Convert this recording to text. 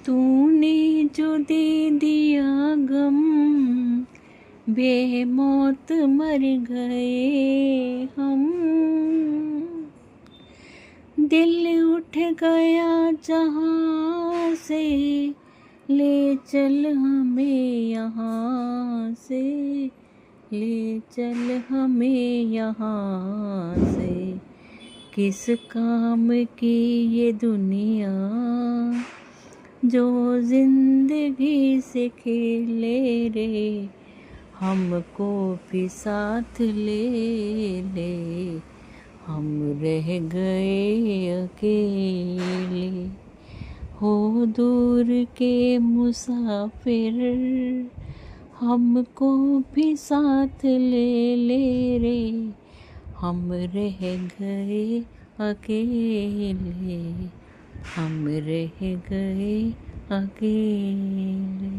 तूने जो दे दिया गम, बेमौत मर गए हम। दिल उठ गया जहाँ से, ले चल हमें यहाँ से, ले चल हमें यहाँ से। किस काम की ये दुनिया, जो जिंदगी से खेले रे। हमको भी साथ ले ले, हम रह गए अकेले। हो दूर के मुसाफिर, हमको भी साथ ले ले रे। हम रह गए अकेले, हम रह गए अकेले।